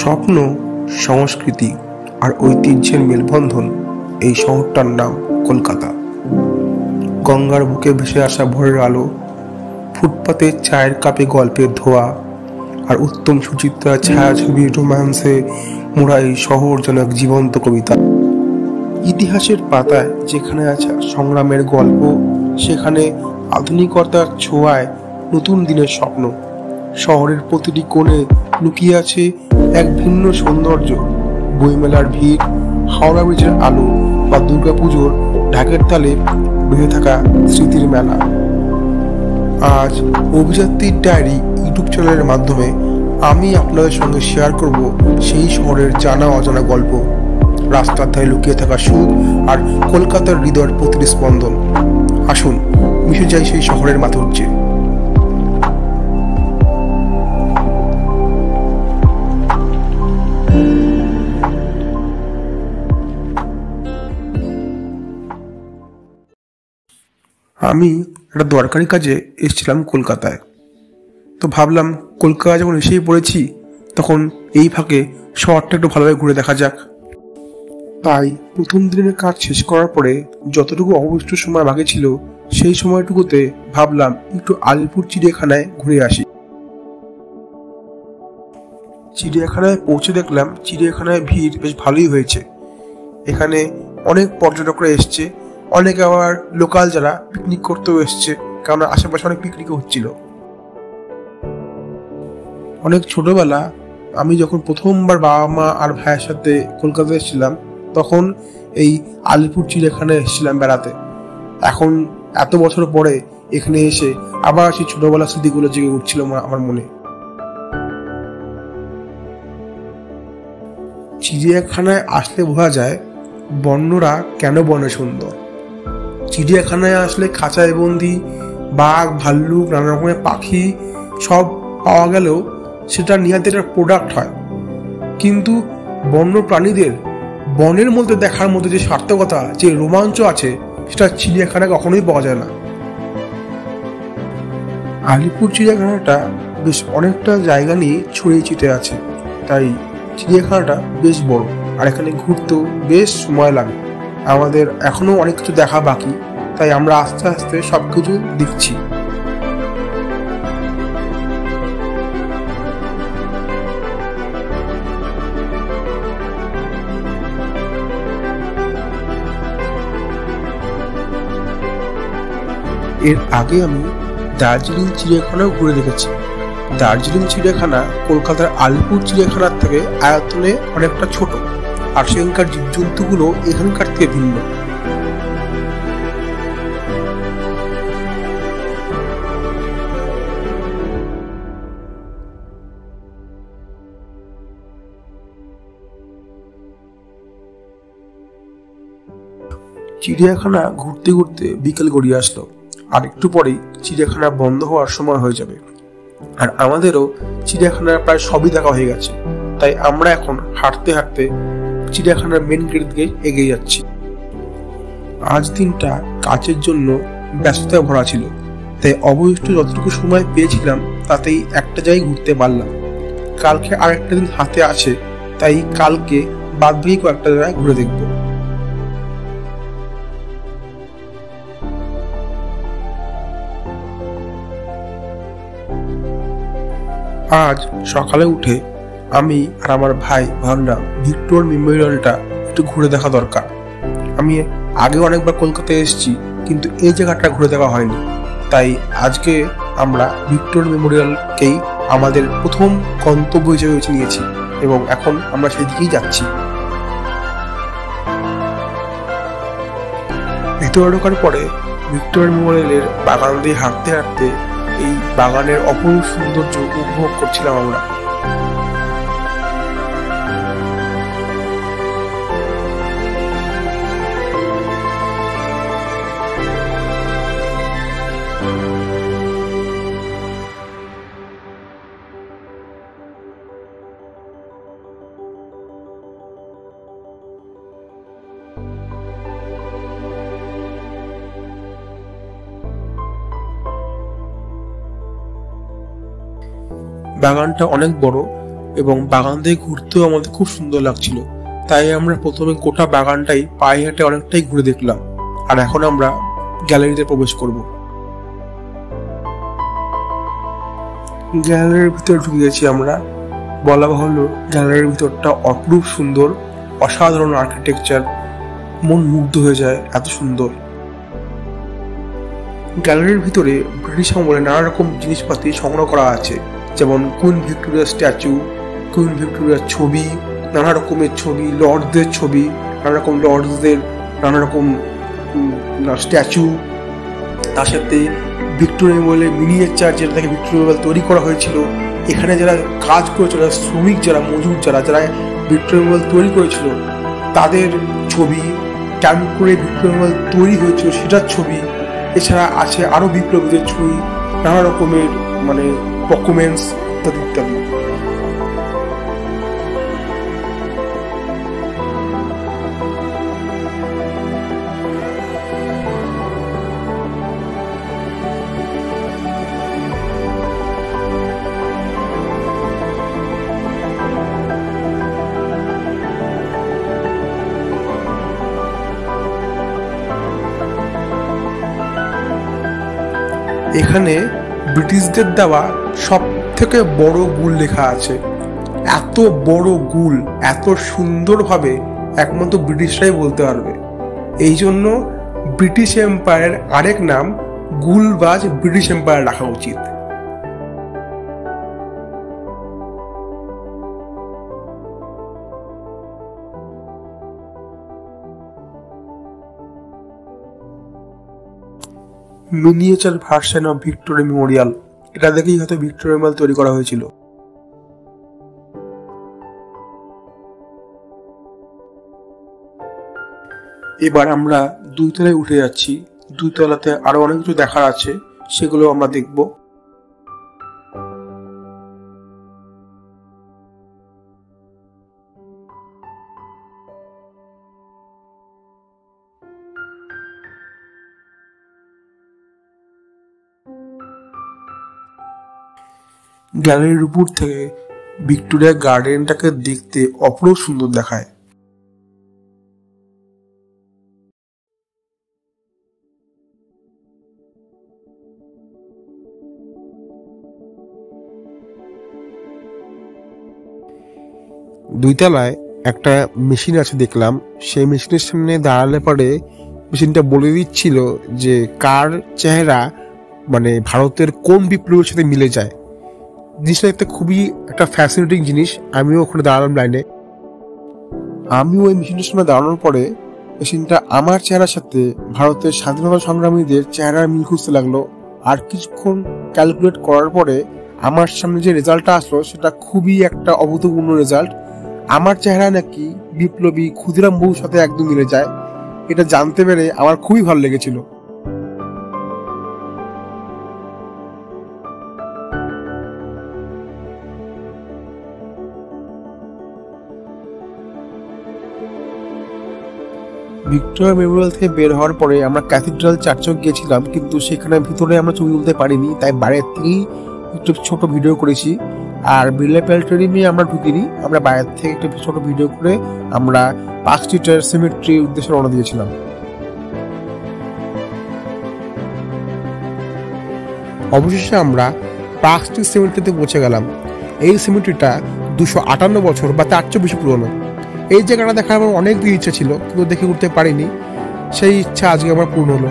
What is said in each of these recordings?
স্বপ্ন, সংস্কৃতি আর ঐতিহ্যের মেলবন্ধন এই শহরটার নাম কলকাতা। গঙ্গার বুকে ভেসে আসা ভোরের আলো, ফুটপাতে চায়ের কাপে গল্পের ধোয়া আর উত্তম সুচিত্রা ছায়াছবির রোম্যান্সে মোড়া এই শহর যেন এক জীবন্ত কবিতা। ইতিহাসের পাতায় যেখানে আছে সংগ্রামের গল্প, সেখানে আধুনিকতার ছোঁয়ায় নতুন দিনের স্বপ্ন। শহরের প্রতিটি কোণে লুকিয়ে আছে এক ভিন্ন সৌন্দর্য। বইমেলার ভিড়, হাওড়া ব্রিজের আলো বা দুর্গাপুজোর ঢাকের তালে বেঁধে থাকা স্মৃতির মেলা। আজ অভিযাত্রীর ডায়েরি ইউটিউব চ্যানেলের মাধ্যমে আমি আপনাদের সঙ্গে শেয়ার করব সেই শহরের জানা অজানা গল্প, রাস্তার ধারে লুকিয়ে থাকা সুখ আর কলকাতার হৃদয়ের প্রতিটি স্পন্দন। আসুন মিশে যাই সেই শহরের মাধুর্যে। আমি একটা দরকারি কাজে এসেছিলাম কলকাতায়। তো ভাবলাম কলকাতা যখন এসেই পড়েছি, তখন এই ফাঁকে শহরটা একটু ভালোভাবে ঘুরে দেখা যাক। তাই প্রথম দিনের কাজ শেষ করার পরে যতটুকু অবশিষ্ট সময় বাকি ছিল, সেই সময়টুকুতে ভাবলাম একটু আলিপুর চিড়িয়াখানায় ঘুরে আসি। চিড়িয়াখানায় পৌঁছে দেখলাম চিড়িয়াখানায় ভিড় বেশ ভালোই হয়েছে। এখানে অনেক পর্যটকরা এসছে, অনেকে আবার লোকাল যারা পিকনিক করতেও এসছে, কারণ আশেপাশে অনেক পিকনিকও হচ্ছিল। অনেক ছোটবেলা আমি যখন প্রথমবার বাবা মা আর ভাইয়ের সাথে কলকাতায় এসেছিলাম, তখন এই আলিপুর চিড়িয়াখানায় এসেছিলাম বেড়াতে। এখন এত বছর পরে এখানে এসে আবার সেই ছোটবেলার স্মৃতিগুলো জেগে উঠছিল আমার মনে। চিড়িয়াখানায় আসলে বোঝা যায় বন্যরা কেন বনে সুন্দর। চিড়িয়াখানায় আসলে খাঁচায় বন্দি বাঘ, ভাল্লুক, নানা রকমের পাখি সব পাওয়া গেলেও সেটা নিহাতে একটা প্রোডাক্ট হয়, কিন্তু বন্য প্রাণীদের বনের মধ্যে দেখার মধ্যে যে সার্থকতা, যে রোমাঞ্চ আছে, সেটা চিড়িয়াখানায় কখনোই পাওয়া যায় না। আলিপুর চিড়িয়াখানাটা বেশ অনেকটা জায়গা নিয়ে ছড়িয়ে ছিটে আছে, তাই চিড়িয়াখানাটা বেশ বড়, আর এখানে ঘুরতেও বেশ সময় লাগে। আমাদের এখনো অনেক কিছু দেখা বাকি, তাই আমরা আস্তে আস্তে সবকিছু দেখছি। এর আগে আমি দার্জিলিং চিড়িয়াখানাও ঘুরে দেখেছি। দার্জিলিং চিড়িয়াখানা কলকাতার আলিপুর চিড়িয়াখানার থেকে আয়তনে অনেকটা ছোট, আর সেখানকার জীবজন্তুগুলো এখানকার থেকে ভিন্ন। চিড়িয়াখানা ঘুরতে ঘুরতে বিকেল গড়িয়ে আসলো, আর একটু পরেই চিড়িয়াখানা বন্ধ হওয়ার সময় হয়ে যাবে। আর আমাদেরও চিড়িয়াখানার প্রায় সবই দেখা হয়ে গেছে, তাই আমরা এখন হাঁটতে হাঁটতে চিড়িয়াখানার মেন গেট দিকে এগিয়ে যাচ্ছি। আজ দিনটা কাজের জন্য ব্যস্ততায় ভরা ছিল, তাই অবশিষ্ট যতটুকু সময় পেয়েছিলাম তাতেই একটা জায়গায় ঘুরতে পারলাম। কালকে আরেকটা দিন হাতে আছে, তাই কালকে বাদ বাকি কয়েকটা জায়গায় ঘুরে দেখব। আজ সকালে উঠে আমি আর আমার ভাই ভাবলাম ভিক্টোর মেমোরিয়ালটা একটু ঘুরে দেখা দরকার। আমি আগে অনেকবার কলকাতায় এসেছি, কিন্তু এই জায়গাটা ঘুরে দেখা হয়নি, তাই আজকে আমরা ভিক্টোর মেমোরিয়ালকেই আমাদের প্রথম গন্তব্য হিসেবে বেছে নিয়েছি এবং এখন আমরা সেই দিকেই যাচ্ছি। ভেতরে ঢোকার পরে ভিক্টোর মেমোরিয়ালের বাগান দিয়ে হাঁটতে হাঁটতে এই বাগানের অপরূপ সৌন্দর্য উপভোগ করছিলাম আমরা। বাগানটা অনেক বড়, এবং বাগান দিয়ে ঘুরতেও আমাদের খুব সুন্দর লাগছিল। তাই আমরা প্রথমে গোটা বাগানটাই পায়ে হেঁটে অনেকটাই ঘুরে দেখলাম। আর এখন আমরা গ্যালারিতে প্রবেশ করব। গ্যালারির ভিতরে ঢুকে গেছি আমরা। বলা বাহুল্য, গ্যালারির ভিতরটা অপরূপ সুন্দর, অসাধারণ আর্কিটেকচার, মন মুগ্ধ হয়ে যায়, এত সুন্দর। গ্যালারির ভিতরে ব্রিটিশ আমলে নানা রকম জিনিসপাতি সংগ্রহ করা আছে, যেমন কুইন ভিক্টোরিয়ার স্ট্যাচু, কুইন ভিক্টোরিয়ার ছবি, নানা রকমের ছবি, লর্ডসদের ছবি, নানা রকম লর্ডসদের নানা রকম স্ট্যাচু। তার সাথে ভিক্টোরিয়া মেমোরিয়ালে মিনিয়েচার, যেটা থেকে ভিক্টোরিয়া মেমোরিয়াল তৈরি করা হয়েছিল। এখানে যারা কাজ করেছিল, শ্রমিক যারা, মজুর যারা ভিক্টোরিয়া মেমোরিয়াল তৈরি করেছিল, তাদের ছবি, কেমন করে ভিক্টোরিয়া মেমোরিয়াল তৈরি হয়েছিল সেটার ছবি। এছাড়া আছে আরো বিপ্লবীদের ছবি, নানা রকমের ডকুমেন্টস ইত্যাদি ইত্যাদি। এখানে ব্রিটিশদের দেওয়া সব থেকে বড় গুল লেখা আছে। এত বড় গুল এত সুন্দরভাবে একমাত্র ব্রিটিশরাই বলতে পারবে। এই জন্য ব্রিটিশ এম্পায়ারের আরেক নাম গুলবাজ ব্রিটিশ এম্পায়ার রাখা উচিত। Miniature version of Victoria Memorial, এটা দেখেই হয়তো ভিক্টোরিয়া মেমোরিয়াল তৈরি করা হয়েছিল। এবার আমরা 2 তলায় উঠে যাচ্ছি। 2 তলাতে আরো অনেক কিছু দেখার আছে, সেগুলো আমরা দেখব। গ্যালারির উপর থেকে ভিক্টোরিয়া গার্ডেনটাকে দেখতে অপরূপ সুন্দর দেখায়। দুই তলায় একটা মেশিন আছে দেখলাম। সেই মেশিনের সামনে দাঁড়ালে পরে মেশিনটা বলে দিচ্ছিল যে কার চেহারা ভারতের কোন বিপ্লবের সাথে মিলে যায়। জিনিসটা দেখতে খুবই একটা ফ্যাসিনেটিং জিনিস। আমিও ওখানে দাঁড়ালাম লাইনে। আমিও ওই মেশিনের সামনে দাঁড়ানোর পরে মেশিনটা আমার চেহারার সাথে ভারতের স্বাধীনতা সংগ্রামীদের চেহারার মিল খুঁজতে লাগলো। আর কিছুক্ষণ ক্যালকুলেট করার পরে আমার সামনে যে রেজাল্টটা আসলো সেটা খুবই একটা অভূতপূর্ণ রেজাল্ট। আমার চেহারা নাকি বিপ্লবী ক্ষুদিরাম বসুর সাথে একদম মিলে যায়। এটা জানতে পেরে আমার খুবই ভালো লেগেছিল। ভিক্টোরিয়া মেমোরিয়াল থেকে বের হওয়ার পরে আমরা ক্যাথিড্রাল চার্চেও গিয়েছিলাম, কিন্তু সেখানে ভিতরে আমরা ছবি তুলতে পারিনি, তাই বাইরের থেকেই একটু ছোট ভিডিও করেছি। আর বিড়লা প্ল্যানেটোরিয়ামে আমরা ঢুকিনি, আমরা বাইরের থেকে একটু ছোট ভিডিও করে আমরা পার্ক স্ট্রিটের সিমেট্রির উদ্দেশ্যে রওনা দিয়েছিলাম। অবশেষে আমরা পার্ক স্ট্রিট সিমেট্রিতে পৌঁছে গেলাম। এই সিমেট্রিটা 258 বছর বা তার চেয়ে বেশি পুরনো। এই জায়গাটা দেখার আমার অনেক দিন ইচ্ছা ছিল, কিন্তু দেখে উঠতে পারিনি। সেই ইচ্ছা আজকে আমার পূর্ণ হলো।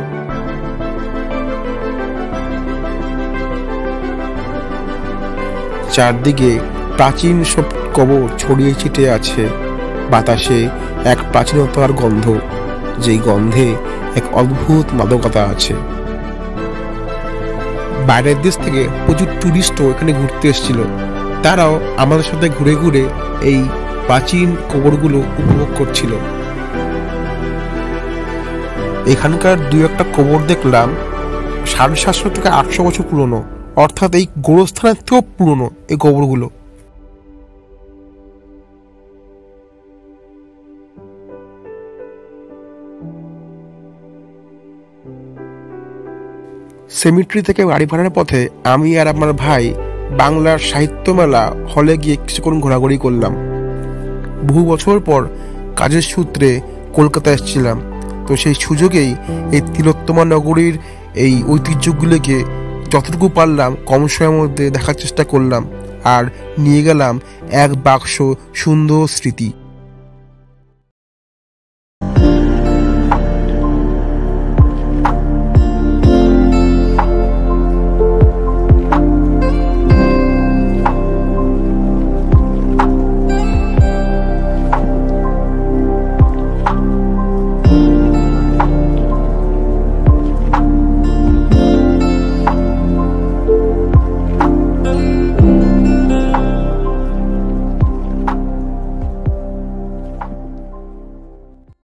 চারদিকে প্রাচীন সব কবর ছড়িয়ে ছিটিয়ে আছে। বাতাসে এক প্রাচীনতার গন্ধ, যেই গন্ধে এক অদ্ভুত মাদকতা আছে। বাইরের দেশ থেকে প্রচুর টুরিস্টও এখানে ঘুরতে এসেছিল। তারাও আমাদের সাথে ঘুরে ঘুরে এই প্রাচীন কবরগুলো উপভোগ করছিল। এখানকার 2-1টা কবর দেখলাম 750 থেকে 800 বছর পুরনো, অর্থাৎ এই গোরস্থানের থেকেও পুরনো এই কবরগুলো। সেমিট্রি থেকে বাড়ি ফেরার পথে আমি আর আমার ভাই বাংলার সাহিত্য মেলা হলে গিয়ে কিছুক্ষণ ঘোরাঘুরি করলাম। বহু বছর পর কাজের সূত্রে কলকাতা এসেছিলাম, তো সেই সুযোগেই এই তিলোত্তমা নগরীর এই ঐতিহ্যগুলোকে যতটুকু পারলাম কম সময়ের মধ্যে দেখার চেষ্টা করলাম, আর নিয়ে গেলাম এক বাক্স সুন্দর স্মৃতি।